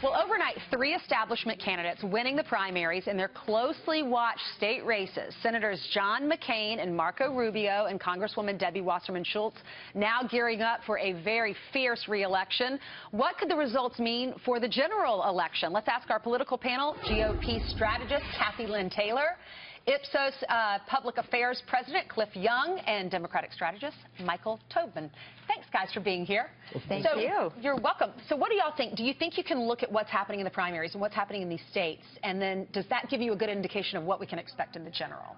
Well, overnight, 3 establishment candidates winning the primaries in their closely watched state races. Senators John McCain and Marco Rubio and Congresswoman Debbie Wasserman Schultz now gearing up for a very fierce re-election. What could the results mean for the general election? Let's ask our political panel, GOP strategist Kathy Lynn Taylor, Ipsos Public Affairs President Cliff Young, and Democratic strategist Michael Tobin. Thanks, guys, for being here. Thank you. You're welcome. So what do y'all think? Do you think you can look at what's happening in the primaries and what's happening in these states, and then does that give you a good indication of what we can expect in the general?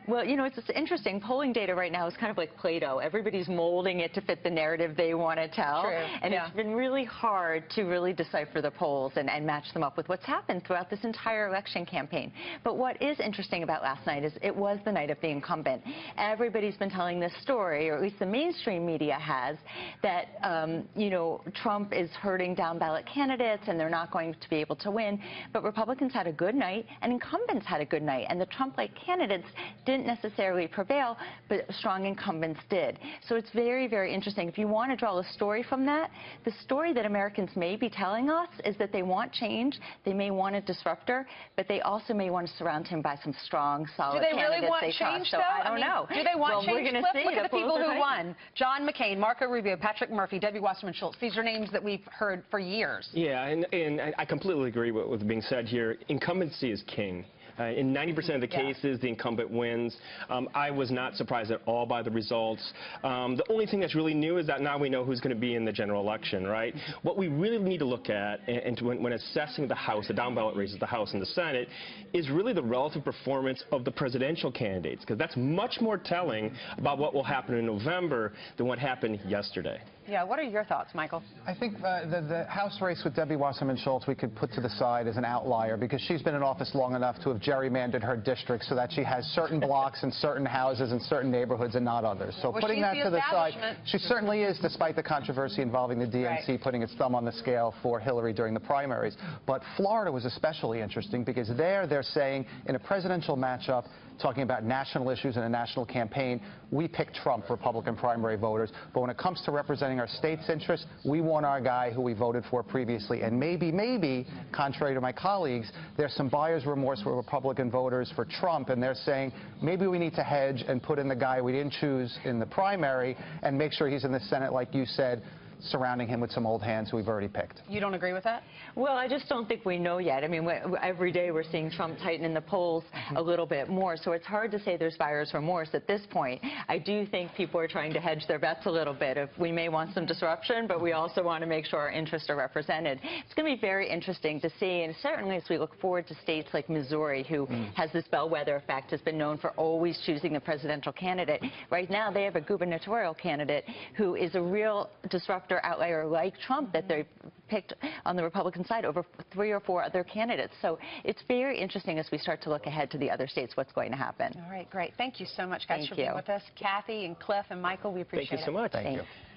Well, you know, it's interesting. Polling data right now is kind of like Play-Doh. Everybody's molding it to fit the narrative they want to tell. True. And it's been really hard to really decipher the polls and match them up with what's happened throughout this entire election campaign. But what is interesting about last night is it was the night of the incumbent. Everybody's been telling this story, or at least the mainstream media has, that, you know, Trump is hurting down-ballot candidates and they're not going to be able to win. But Republicans had a good night and incumbents had a good night. And the Trump-like candidates didn't necessarily prevail, but strong incumbents did. So it's very, very interesting. If you want to draw a story from that, the story that Americans may be telling us is that they want change, they may want a disruptor, but they also may want to surround him by some strong, solid candidates. Do they really want change, though? So I don't know. Do they want change, Cliff? Look at the people who won. John McCain, Marco Rubio, Patrick Murphy, Debbie Wasserman Schultz. These are names that we've heard for years. Yeah, and I completely agree with what's being said here. Incumbency is king. In 90% of the cases, the incumbent wins. I was not surprised at all by the results. The only thing that's really new is that now we know who's going to be in the general election, right? What we really need to look at, and when assessing the House, the down-ballot races, the House and the Senate, is really the relative performance of the presidential candidates, because that's much more telling about what will happen in November than what happened yesterday. Yeah, what are your thoughts, Michael? I think the House race with Debbie Wasserman Schultz we could put to the side as an outlier because she's been in office long enough to have gerrymandered her district so that she has certain blocks and certain houses and certain neighborhoods and not others. So putting that to the side, she certainly is, despite the controversy involving the DNC putting its thumb on the scale for Hillary during the primaries. But Florida was especially interesting because they're saying in a presidential matchup, talking about national issues and a national campaign, we picked Trump, Republican primary voters. But when it comes to representing our state's interests, we want our guy who we voted for previously. And maybe, contrary to my colleagues, there's some buyer's remorse for Republican voters for Trump, and they're saying maybe we need to hedge and put in the guy we didn't choose in the primary and make sure he's in the Senate, like you said, surrounding him with some old hands who we've already picked. You don't agree with that? Well, I just don't think we know yet. I mean, every day we're seeing Trump tighten in the polls a little bit more, so it's hard to say there's buyer's remorse at this point. I do think people are trying to hedge their bets a little bit. If we may want some disruption, but we also want to make sure our interests are represented. It's going to be very interesting to see, and certainly as we look forward to states like Missouri, who has this bellwether effect, has been known for always choosing a presidential candidate. Right now, they have a gubernatorial candidate who is a real disruptor outlier like Trump that they picked on the Republican side over 3 or 4 other candidates. So it's very interesting as we start to look ahead to the other states what's going to happen. All right, great. Thank you so much, guys, Thank for being with us. Kathy and Cliff and Michael, we appreciate it. Thank you so much. Thank you.